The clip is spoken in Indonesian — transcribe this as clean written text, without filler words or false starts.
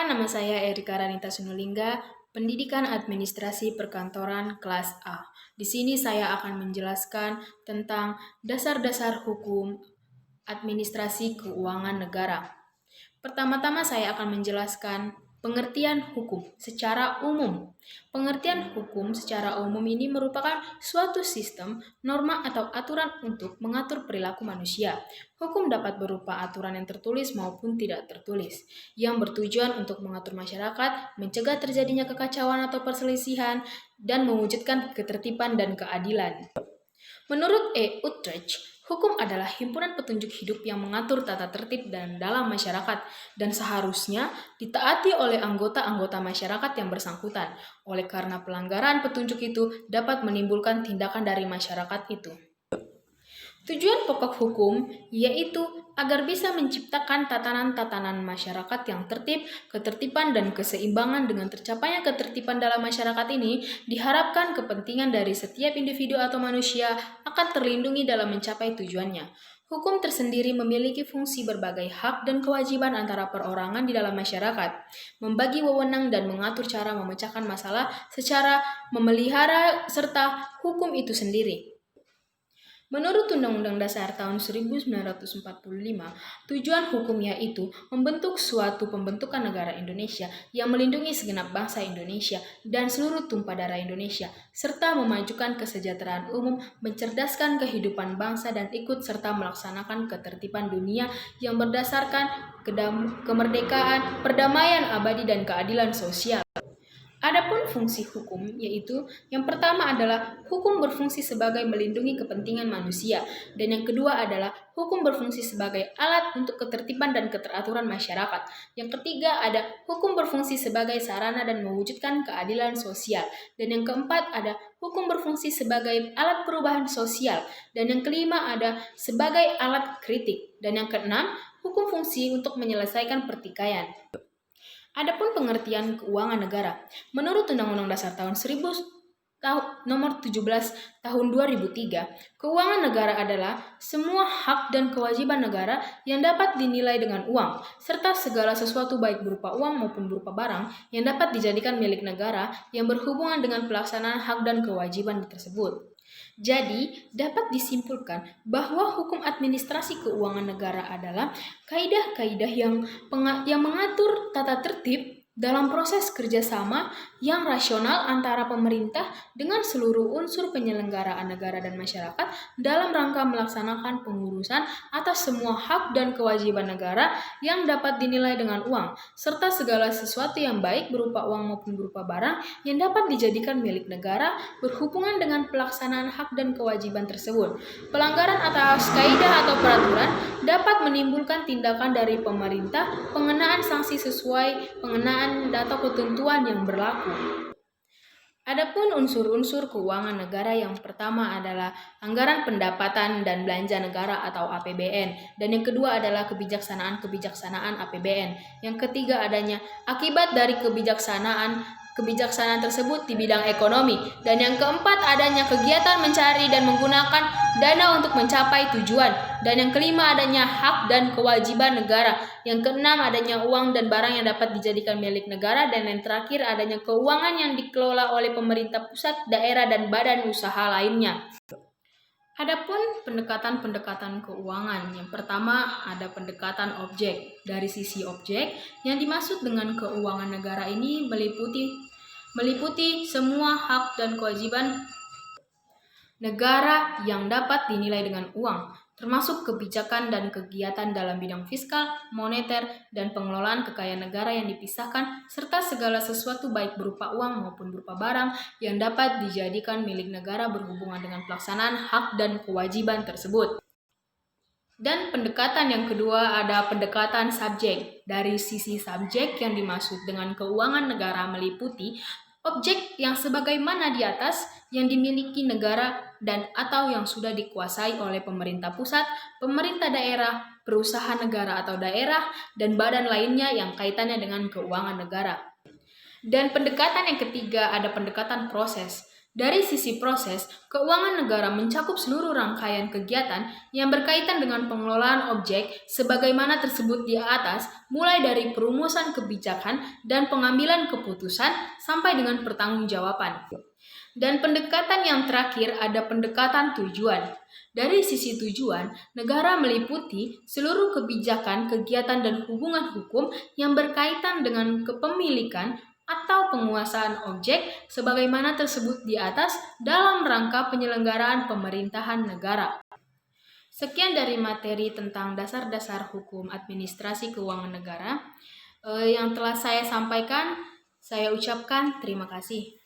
nama saya Erika Ranita Sunulingga, Pendidikan Administrasi Perkantoran kelas A. Di sini saya akan menjelaskan tentang dasar-dasar hukum administrasi keuangan negara. Pertama-tama saya akan menjelaskan pengertian hukum secara umum. Pengertian hukum secara umum ini merupakan suatu sistem, norma atau aturan untuk mengatur perilaku manusia. Hukum dapat berupa aturan yang tertulis maupun tidak tertulis, yang bertujuan untuk mengatur masyarakat, mencegah terjadinya kekacauan atau perselisihan, dan mewujudkan ketertiban dan keadilan. Menurut E. Utrecht, hukum adalah himpunan petunjuk hidup yang mengatur tata tertib dan dalam masyarakat dan seharusnya ditaati oleh anggota-anggota masyarakat yang bersangkutan. Oleh karena pelanggaran petunjuk itu dapat menimbulkan tindakan dari masyarakat itu. Tujuan pokok hukum yaitu agar bisa menciptakan tatanan-tatanan masyarakat yang tertib, ketertiban, dan keseimbangan. Dengan tercapainya ketertiban dalam masyarakat ini, diharapkan kepentingan dari setiap individu atau manusia akan terlindungi dalam mencapai tujuannya. Hukum tersendiri memiliki fungsi berbagai hak dan kewajiban antara perorangan di dalam masyarakat, membagi wewenang dan mengatur cara memecahkan masalah secara memelihara serta hukum itu sendiri. Menurut Undang-Undang Dasar tahun 1945, tujuan hukum yaitu membentuk suatu pembentukan negara Indonesia yang melindungi segenap bangsa Indonesia dan seluruh tumpah darah Indonesia, serta memajukan kesejahteraan umum, mencerdaskan kehidupan bangsa dan ikut serta melaksanakan ketertiban dunia yang berdasarkan kemerdekaan, perdamaian abadi dan keadilan sosial. Adapun fungsi hukum yaitu yang pertama adalah hukum berfungsi sebagai melindungi kepentingan manusia dan yang kedua adalah hukum berfungsi sebagai alat untuk ketertiban dan keteraturan masyarakat. Yang ketiga ada hukum berfungsi sebagai sarana dan mewujudkan keadilan sosial dan yang keempat ada hukum berfungsi sebagai alat perubahan sosial dan yang kelima ada sebagai alat kritik dan yang keenam hukum fungsi untuk menyelesaikan pertikaian. Adapun pengertian keuangan negara, menurut Undang-Undang Dasar tahun nomor 17 tahun 2003, keuangan negara adalah semua hak dan kewajiban negara yang dapat dinilai dengan uang, serta segala sesuatu baik berupa uang maupun berupa barang yang dapat dijadikan milik negara yang berhubungan dengan pelaksanaan hak dan kewajiban tersebut. Jadi, dapat disimpulkan bahwa hukum administrasi keuangan negara adalah kaidah-kaidah yang mengatur tata tertib dalam proses kerjasama yang rasional antara pemerintah dengan seluruh unsur penyelenggaraan negara dan masyarakat dalam rangka melaksanakan pengurusan atas semua hak dan kewajiban negara yang dapat dinilai dengan uang, serta segala sesuatu yang baik berupa uang maupun berupa barang yang dapat dijadikan milik negara berhubungan dengan pelaksanaan hak dan kewajiban tersebut. Pelanggaran atas kaidah atau peraturan dapat menimbulkan tindakan dari pemerintah, pengenaan sanksi sesuai pengenaan atau ketentuan yang berlaku. Adapun unsur-unsur keuangan negara yang pertama adalah anggaran pendapatan dan belanja negara atau APBN dan yang kedua adalah kebijaksanaan APBN. Yang ketiga adanya akibat dari kebijaksanaan tersebut di bidang ekonomi dan yang keempat adanya kegiatan mencari dan menggunakan dana untuk mencapai tujuan dan yang kelima adanya hak dan kewajiban negara, yang keenam adanya uang dan barang yang dapat dijadikan milik negara dan yang terakhir adanya keuangan yang dikelola oleh pemerintah pusat, daerah dan badan usaha lainnya. Adapun pendekatan-pendekatan keuangan, yang pertama ada pendekatan objek. Dari sisi objek, yang dimaksud dengan keuangan negara ini meliputi semua hak dan kewajiban negara yang dapat dinilai dengan uang, termasuk kebijakan dan kegiatan dalam bidang fiskal, moneter, dan pengelolaan kekayaan negara yang dipisahkan, serta segala sesuatu baik berupa uang maupun berupa barang yang dapat dijadikan milik negara berhubungan dengan pelaksanaan hak dan kewajiban tersebut. Dan pendekatan yang kedua ada pendekatan subjek. Dari sisi subjek yang dimaksud dengan keuangan negara meliputi objek yang sebagaimana di atas yang dimiliki negara dan atau yang sudah dikuasai oleh pemerintah pusat, pemerintah daerah, perusahaan negara atau daerah, dan badan lainnya yang kaitannya dengan keuangan negara. Dan pendekatan yang ketiga ada pendekatan proses. Dari sisi proses, keuangan negara mencakup seluruh rangkaian kegiatan yang berkaitan dengan pengelolaan objek sebagaimana tersebut di atas, mulai dari perumusan kebijakan dan pengambilan keputusan sampai dengan pertanggungjawaban. Dan pendekatan yang terakhir ada pendekatan tujuan. Dari sisi tujuan, negara meliputi seluruh kebijakan, kegiatan, dan hubungan hukum yang berkaitan dengan kepemilikan atau penguasaan objek sebagaimana tersebut di atas dalam rangka penyelenggaraan pemerintahan negara. Sekian dari materi tentang dasar-dasar hukum administrasi keuangan negara yang telah saya sampaikan. Saya ucapkan terima kasih.